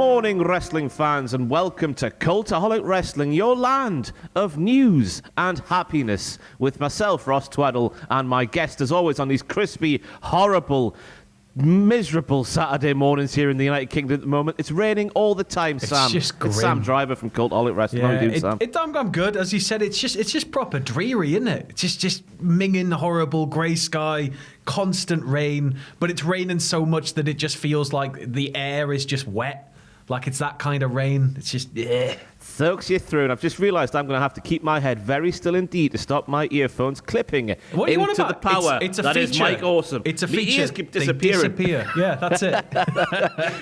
morning, wrestling fans, and welcome to Cultaholic Wrestling, your land of news and happiness, with myself, Ross Tweddle, and my guest, as always, on these crispy, horrible, miserable Saturday mornings here in the United Kingdom at the moment. It's raining all the time, Sam. It's just grim. It's Sam Driver from Cultaholic Wrestling. How are you doing, Sam? I'm good. As you said, it's just proper dreary, isn't it? It's just minging, horrible, grey sky, constant rain, but it's raining so much that it just feels like the air is just wet. Like it's that kind of rain. It's just, Soaks you through, and I've just realised I'm going to have to keep my head very still indeed to stop my earphones clipping what are you into the power it's a that feature. is Mike Awesome. It's a My feature. ears keep They disappearing. disappear. Yeah, that's it.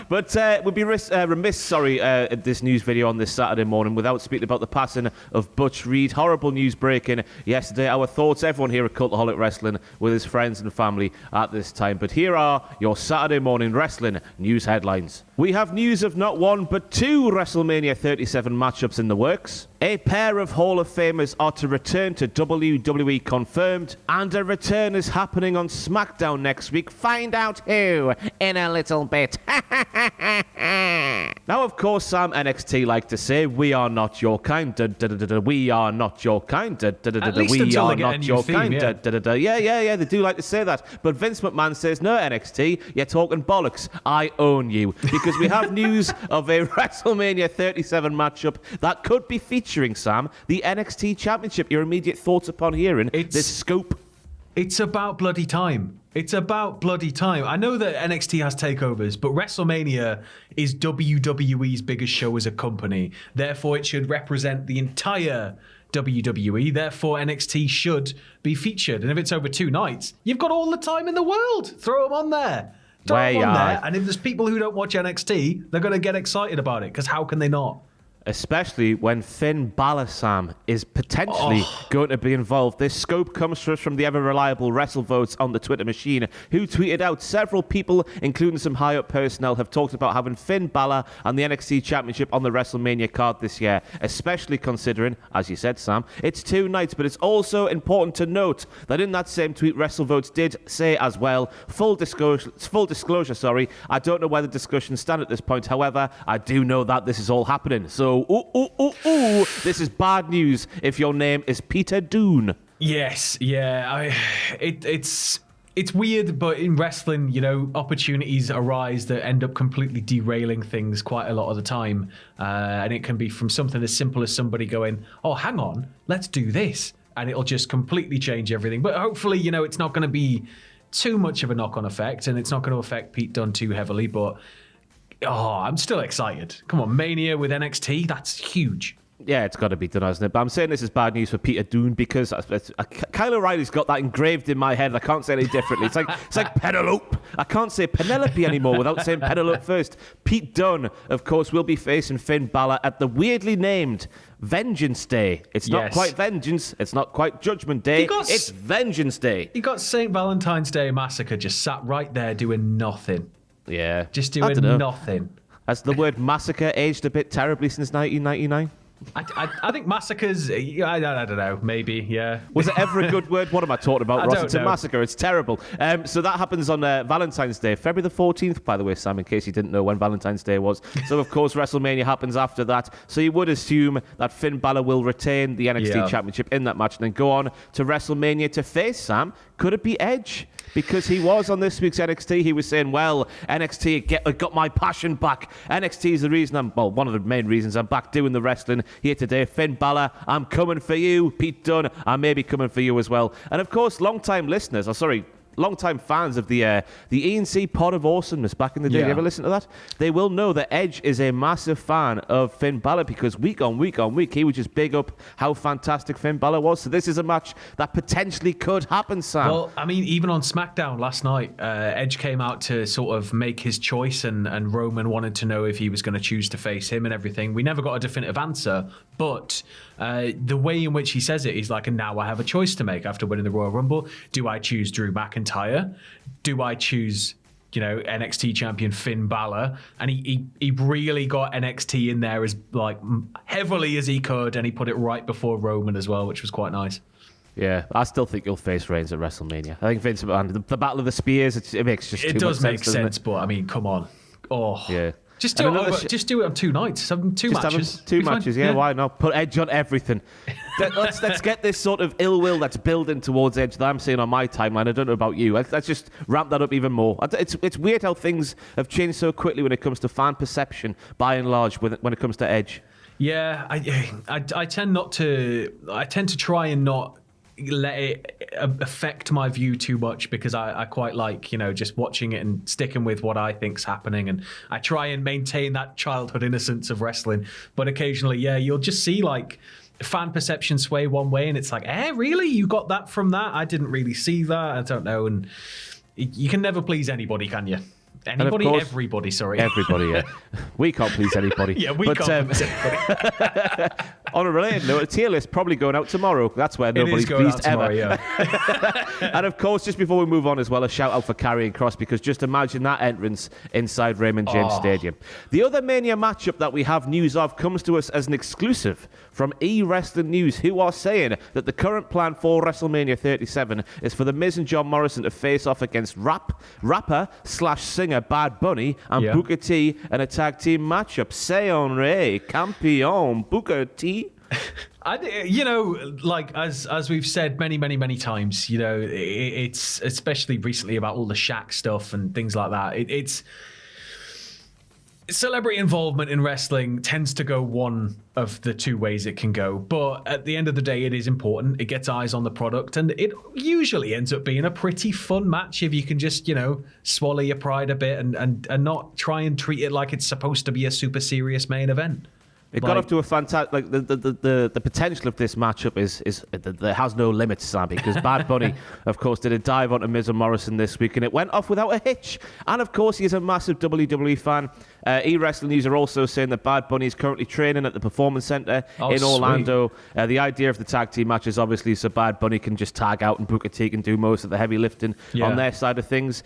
But we'd be remiss, this news video on this Saturday morning without speaking about the passing of Butch Reed. Horrible news breaking yesterday. Our thoughts, everyone here at Cultaholic Wrestling, with his friends and family at this time. But here are your Saturday morning wrestling news headlines. We have news of not one, but two WrestleMania 37 matchups in the works. A pair of Hall of Famers are to return to WWE confirmed, and a return is happening on SmackDown next week. Find out who in a little bit. Now, of course, Sam, NXT like to say, we are not your kind. We are not your kind. We are not your kind. Yeah, they do like to say that. But Vince McMahon says, no, NXT, you're talking bollocks. I own you. Because we have news of a WrestleMania 37 matchup that could be featuring, Sam, the NXT Championship. Your immediate thoughts upon hearing this scoop? It's about bloody time. It's about bloody time. I know that NXT has takeovers, but WrestleMania is WWE's biggest show as a company. Therefore, it should represent the entire WWE. Therefore, NXT should be featured. And if it's over 2 nights, you've got all the time in the world. Throw them on there. And if there's people who don't watch NXT, they're going to get excited about it, because how can they not? Especially when Finn Balor, Sam, is potentially going to be involved. This scope comes to us from the ever-reliable WrestleVotes on the Twitter machine, who tweeted out several people, including some high-up personnel, have talked about having Finn Balor and the NXT Championship on the WrestleMania card this year, especially considering, as you said, Sam, it's 2 nights. But it's also important to note that in that same tweet, WrestleVotes did say as well, full disclosure, I don't know where the discussions stand at this point. However, I do know that this is all happening. So, this is bad news if your name is Peter Dunne. Yes, yeah. It's weird, but in wrestling, you know, opportunities arise that end up completely derailing things quite a lot of the time. And it can be from something as simple as somebody going, oh, hang on, let's do this. And it'll just completely change everything. But hopefully, you know, it's not going to be too much of a knock-on effect, and it's not going to affect Pete Dunne too heavily, but I'm still excited. Come on, Mania with NXT, that's huge. Yeah, it's got to be done, hasn't it? But I'm saying this is bad news for Peter Dunne because Kyle O'Reilly's got that engraved in my head. I can't say it any differently. It's like Penelope. I can't say Penelope anymore without saying Penelope first. Pete Dunne, of course, will be facing Finn Balor at the weirdly named Vengeance Day. It's not quite Vengeance. It's not quite Judgment Day. It's Vengeance Day. You got St. Valentine's Day Massacre just sat right there doing nothing. Yeah. Just doing nothing. Has the word massacre aged a bit terribly since 1999? I think massacres, I don't know, maybe, yeah. Was it ever a good word? What am I talking about, Ross? It's a massacre. It's terrible. So that happens on Valentine's Day, February the 14th, by the way, Sam, in case you didn't know when Valentine's Day was. So, of course, WrestleMania happens after that. So you would assume that Finn Balor will retain the NXT Championship in that match and then go on to WrestleMania to face, Sam. Could it be Edge? Because he was on this week's NXT. He was saying, well, NXT got my passion back. NXT is the reason one of the main reasons I'm back doing the wrestling here today. Finn Balor, I'm coming for you. Pete Dunne, I may be coming for you as well. And of course, long-time fans of the ENC Pod of Awesomeness back in the day. You ever listen to that? They will know that Edge is a massive fan of Finn Balor because week on week, he would just big up how fantastic Finn Balor was. So this is a match that potentially could happen, Sam. Well, I mean, even on SmackDown last night, Edge came out to sort of make his choice, and Roman wanted to know if he was going to choose to face him and everything. We never got a definitive answer, but the way in which he says it, he's like, and now I have a choice to make after winning the Royal Rumble. Do I choose Drew McIntyre? Do I choose, NXT champion Finn Balor? And he really got NXT in there as like heavily as he could, and he put it right before Roman as well, which was quite nice. Yeah, I still think you'll face Reigns at WrestleMania. I think Vince McMahon, the Battle of the Spears, it makes just too much sense. It does make sense, but I mean, come on. Oh. Yeah. Just do it on 2 nights. Two matches. Two matches, yeah. Why not? Put Edge on everything. let's get this sort of ill will that's building towards Edge that I'm seeing on my timeline. I don't know about you. Let's just ramp that up even more. It's weird how things have changed so quickly when it comes to fan perception, by and large, when it comes to Edge. Yeah, I tend to try and not let it affect my view too much, because I quite like, just watching it and sticking with what I think's happening, and I try and maintain that childhood innocence of wrestling. But occasionally, you'll just see like fan perception sway one way, and it's like, really? You got that from that? I didn't really see that. I don't know. And you can never please anybody, can you? Everybody, sorry. Everybody, yeah. We can't please anybody. Can't please anybody. On a related note, a tier list probably going out tomorrow. That's where nobody's pleased ever. And of course, just before we move on as well, a shout out for Karrion Kross, because just imagine that entrance inside Raymond James Stadium. The other Mania matchup that we have news of comes to us as an exclusive from E-Wrestling News, who are saying that the current plan for WrestleMania 37 is for The Miz and John Morrison to face off against rapper/singer Bad Bunny and Booker T in a tag team matchup. C'est Henri, campion, Booker T. As we've said many times, it's especially recently about all the Shaq stuff and things like that. It's celebrity involvement in wrestling tends to go one of the two ways it can go, but at the end of the day, it is important. It gets eyes on the product, and it usually ends up being a pretty fun match if you can just, swallow your pride a bit and not try and treat it like it's supposed to be a super serious main event. It got off to a fantastic. The potential of this matchup is there has no limits, Sammy, because Bad Bunny, of course, did a dive onto Miz and Morrison this week, and it went off without a hitch. And of course, he's a massive WWE fan. E-Wrestling News are also saying that Bad Bunny is currently training at the Performance Center in Orlando. The idea of the tag team match is obviously so Bad Bunny can just tag out and Booker T can do most of the heavy lifting on their side of things.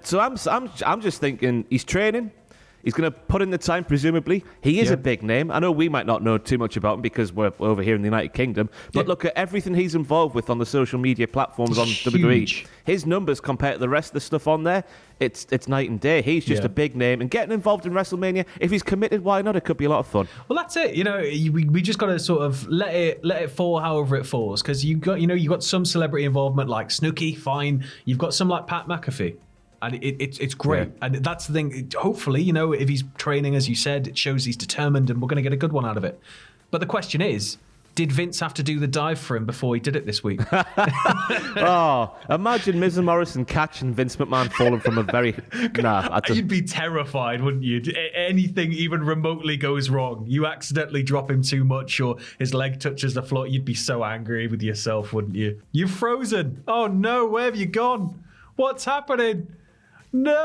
So I'm just thinking he's training. He's going to put in the time, presumably. He is a big name. I know we might not know too much about him because we're over here in the United Kingdom. But look at everything he's involved with on the social media platforms on WWE. His numbers compared to the rest of the stuff on there, it's night and day. He's just a big name. And getting involved in WrestleMania, if he's committed, why not? It could be a lot of fun. Well, that's it. We just got to sort of let it fall however it falls. Because you got some celebrity involvement like Snooki, fine. You've got some like Pat McAfee. And it's great. Yeah. And that's the thing. Hopefully, if he's training, as you said, it shows he's determined and we're going to get a good one out of it. But the question is, did Vince have to do the dive for him before he did it this week? Imagine Miz and Morrison catching Vince McMahon falling from a very... You'd be terrified, wouldn't you? Anything even remotely goes wrong. You accidentally drop him too much or his leg touches the floor. You'd be so angry with yourself, wouldn't you? You've frozen. Oh no, where have you gone? What's happening? No,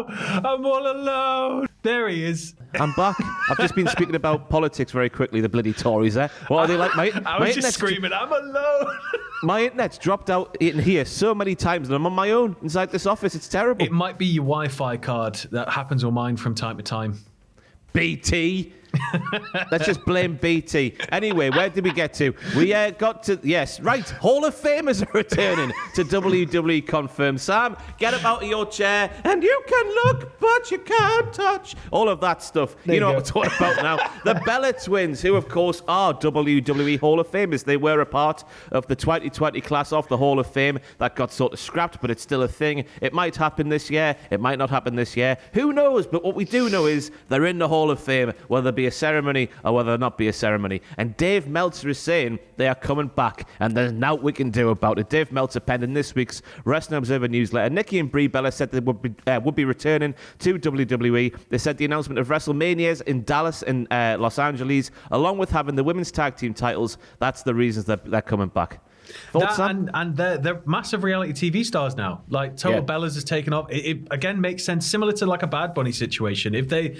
I'm all alone. There he is. I'm back. I've just been speaking about politics very quickly, the bloody Tories there. What are they like, mate? I was just screaming, I'm alone. My internet's dropped out in here so many times and I'm on my own inside this office. It's terrible. It might be your Wi-Fi card. That happens on mine from time to time. BT. Let's just blame BT. Anyway, where did we get to? We got to, Hall of Famers are returning to WWE confirmed. Sam, get up out of your chair and you can look, but you can't touch. All of that stuff. You know what we're talking about now. The Bella Twins, who of course are WWE Hall of Famers. They were a part of the 2020 class of the Hall of Fame that got sort of scrapped, but it's still a thing. It might happen this year. It might not happen this year. Who knows? But what we do know is they're in the Hall of Fame, whether it be a ceremony or whether it not be a ceremony. And Dave Meltzer is saying they are coming back and there's nothing we can do about it. Dave Meltzer penned in this week's Wrestling Observer newsletter. Nikki and Brie Bella said they would be returning to WWE. They said the announcement of WrestleManias in Dallas and Los Angeles, along with having the women's tag team titles, that's the reasons that they're coming back. And they're massive reality TV stars now. Like Total Bellas has taken off. It again makes sense, similar to like a Bad Bunny situation. If they...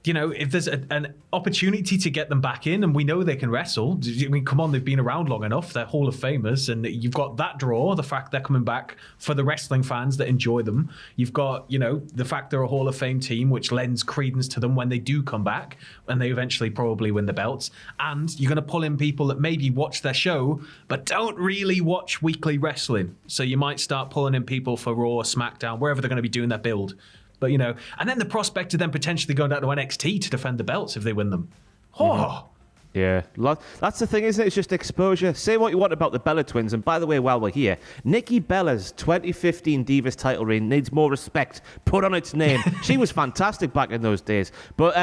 if there's an opportunity to get them back in, and we know they can wrestle, I mean, come on, they've been around long enough. They're Hall of Famers, and you've got that draw, the fact they're coming back for the wrestling fans that enjoy them. You've got, the fact they're a Hall of Fame team, which lends credence to them when they do come back, and they eventually probably win the belts. And you're going to pull in people that maybe watch their show, but don't really watch weekly wrestling. So you might start pulling in people for Raw, SmackDown, wherever they're going to be doing their build. But, and then the prospect of them potentially going down to NXT to defend the belts if they win them. Oh. Yeah, that's the thing, isn't it? It's just exposure. Say what you want about the Bella twins. And by the way, while we're here, Nikki Bella's 2015 Divas title reign needs more respect put on its name. She was fantastic back in those days. But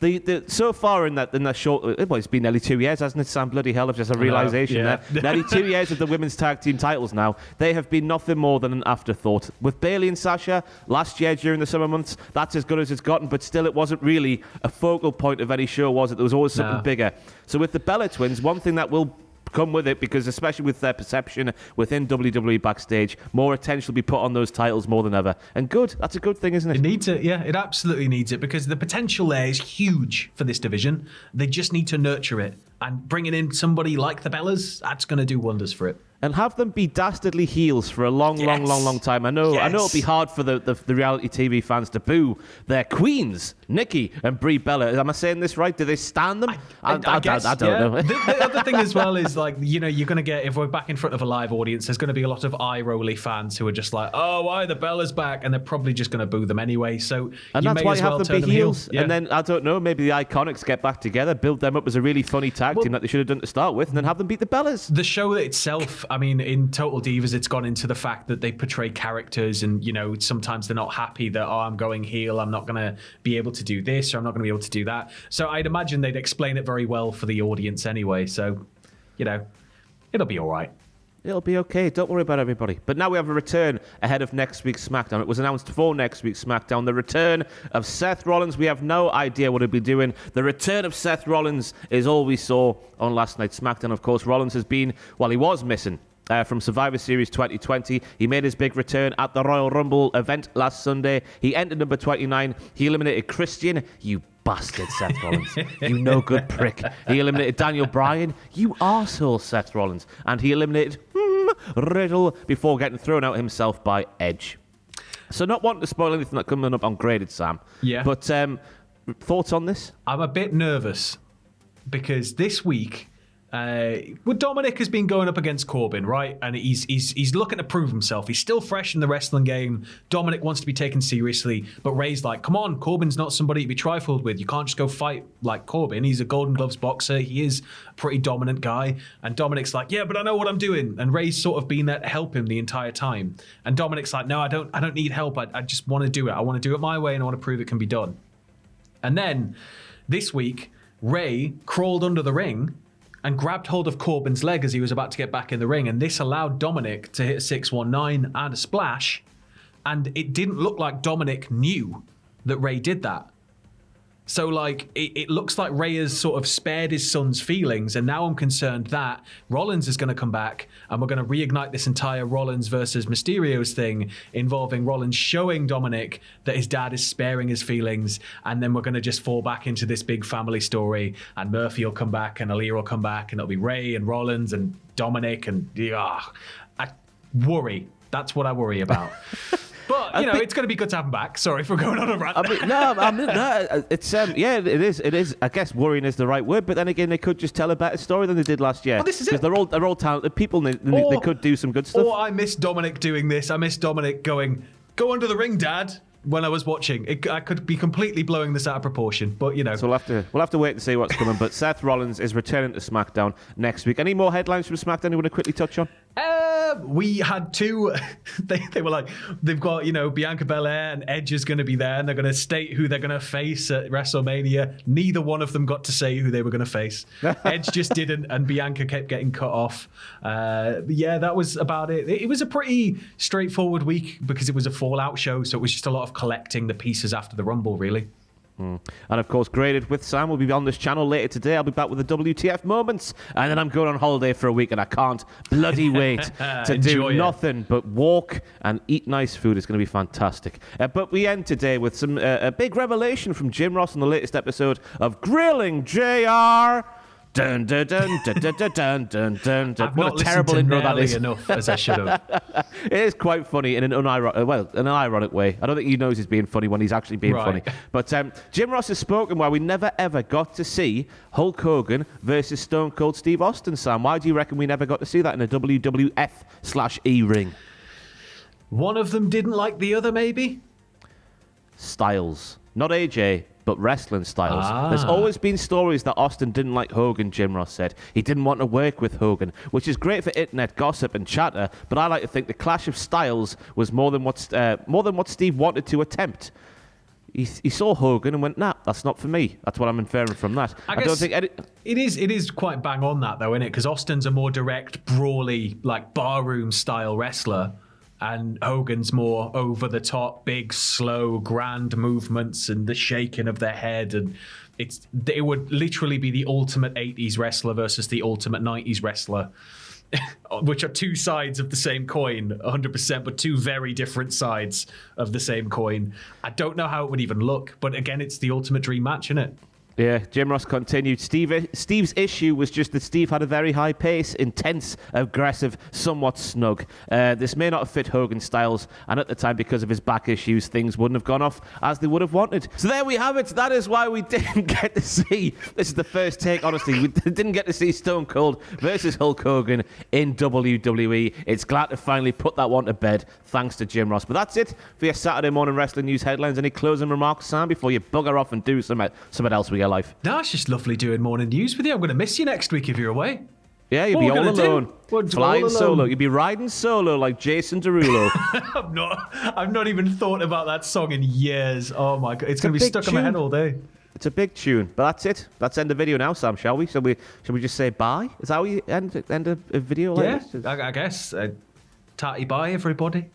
the so far in that short, well, it's been nearly 2 years, hasn't it, Sam? Bloody hell, I've just a realisation there. Nearly 2 years of the women's tag team titles now. They have been nothing more than an afterthought. With Bayley and Sasha, last year during the summer months, that's as good as it's gotten, but still it wasn't really a focal point of any show, was it? There was always something bigger. So with the Bella twins, one thing that will come with it, because especially with their perception within WWE backstage, more attention will be put on those titles more than ever. And good. That's a good thing, isn't it? It needs it, yeah. It absolutely needs it, because the potential there is huge for this division. They just need to nurture it. And bringing in somebody like the Bellas, that's going to do wonders for it. And have them be dastardly heels for a long time. I know it'll be hard for the reality TV fans to boo their queens, Nikki and Brie Bella. Am I saying this right? Do they stand them? I guess, I don't know. The other thing as well is, like, you're going to get, if we're back in front of a live audience, there's going to be a lot of eye-rolly fans who are just like, oh, why the Bellas back? And they're probably just going to boo them anyway. So and you that's may why as you well have them turn be them heels. Yeah. And then, I don't know, maybe the Iconics get back together, build them up as a really funny tag team that they should have done to start with, and then have them beat the Bellas. The show itself, I mean, in Total Divas, it's gone into the fact that they portray characters, and sometimes they're not happy that, I'm going heel, I'm not going to be able to do this, or I'm not going to be able to do that. So I'd imagine they'd explain it very well for the audience anyway. So, it'll be all right. It'll be okay. Don't worry about everybody. But now we have a return ahead of next week's SmackDown. It was announced for next week's SmackDown. The return of Seth Rollins. We have no idea what he'll be doing. The return of Seth Rollins is all we saw on last night's SmackDown. Of course, Rollins has been, he was missing from Survivor Series 2020. He made his big return at the Royal Rumble event last Sunday. He entered number 29. He eliminated Christian. You bastard, Seth Rollins. You no good prick. He eliminated Daniel Bryan. You arsehole, Seth Rollins. And he eliminated Riddle before getting thrown out himself by Edge. So not wanting to spoil anything that's coming up on Graded, Sam. Yeah. But thoughts on this? I'm a bit nervous because this week, Dominic has been going up against Corbin, right? And he's looking to prove himself. He's still fresh in the wrestling game. Dominic wants to be taken seriously, but Ray's like, come on, Corbin's not somebody to be trifled with. You can't just go fight like Corbin. He's a Golden Gloves boxer. He is a pretty dominant guy. And Dominic's like, yeah, but I know what I'm doing. And Ray's sort of been there to help him the entire time. And Dominic's like, no, I don't need help. I just want to do it. I want to do it my way, and I want to prove it can be done. And then this week, Ray crawled under the ring and grabbed hold of Corbin's leg as he was about to get back in the ring. And this allowed Dominic to hit a 619 and a splash. And it didn't look like Dominic knew that Ray did that. So, it looks like Ray has sort of spared his son's feelings. And now I'm concerned that Rollins is going to come back and we're going to reignite this entire Rollins versus Mysterio's thing involving Rollins showing Dominic that his dad is sparing his feelings. And then we're going to just fall back into this big family story. And Murphy will come back and Aaliyah will come back and it'll be Ray and Rollins and Dominic. And I worry. That's what I worry about. But, it's going to be good to have him back. Sorry for going on a rant. It's it is. I guess worrying is the right word. But then again, they could just tell a better story than they did last year. Well, this is it. Because they're all talented people. They could do some good stuff. Or I miss Dominic doing this. I miss Dominic going, go under the ring, Dad. When I was watching, I could be completely blowing this out of proportion. But so we'll have to wait and see what's coming. But Seth Rollins is returning to SmackDown next week. Any more headlines from SmackDown you want to quickly touch on? We had two. They were like, they've got Bianca Belair and Edge is going to be there, and they're going to state who they're going to face at WrestleMania. Neither one of them got to say who they were going to face. Edge just didn't, and Bianca kept getting cut off. That was about it. It was a pretty straightforward week because it was a Fallout show, so it was just a lot of collecting the pieces after the Rumble, really. And of course, Graded with Sam will be on this channel later today. I'll be back with the WTF moments, and then I'm going on holiday for a week, and I can't bloody wait to do nothing but walk and eat nice food. It's going to be fantastic. But we end today with some a big revelation from Jim Ross in the latest episode of Grilling JR. Dun, dun, dun, dun, dun, dun, dun, dun, dun, dun. What a terrible intro that is. Enough as I should have. It is quite funny in an ironic way. I don't think he knows he's being funny when he's actually being funny. But Jim Ross has spoken why we never ever got to see Hulk Hogan versus Stone Cold Steve Austin. Sam, why do you reckon we never got to see that in a WWF/E ring? One of them didn't like the other, maybe. styles. Not AJ, but wrestling styles. There's always been stories that Austin didn't like Hogan, Jim Ross said. He didn't want to work with Hogan, which is great for internet gossip and chatter, but I like to think the clash of styles was more than what Steve wanted to attempt. He saw Hogan and went, nah, that's not for me. That's what I'm inferring from that. I don't think it is quite bang on that, though, isn't it? Because Austin's a more direct, brawly, like barroom-style wrestler, and Hogan's more over-the-top, big, slow, grand movements and the shaking of their head. And it would literally be the ultimate 80s wrestler versus the ultimate 90s wrestler, which are two sides of the same coin, 100%, but two very different sides of the same coin. I don't know how it would even look, but again, it's the ultimate dream match, isn't it? Yeah, Jim Ross continued. Steve's issue was just that Steve had a very high pace, intense, aggressive, somewhat snug. This may not have fit Hogan's styles, and at the time, because of his back issues, things wouldn't have gone off as they would have wanted. So there we have it. That is why we didn't get to see, this is the first take, honestly, we didn't get to see Stone Cold versus Hulk Hogan in WWE. It's glad to finally put that one to bed, thanks to Jim Ross. But that's it for your Saturday morning wrestling news headlines. Any closing remarks, Sam, before you bugger off and do something else with your life? No, it's just lovely doing morning news with you. I'm going to miss you next week if you're away. Yeah, you'll be all alone. Flying solo. You'll be riding solo like Jason Derulo. I've not even thought about that song in years. Oh my God. It's going to be stuck in my head all day. It's a big tune. But that's it. Let's end the video now, Sam, shall we? Shall we just say bye? Is that how you end a video like this? Yeah, I guess. Tatty bye, everybody.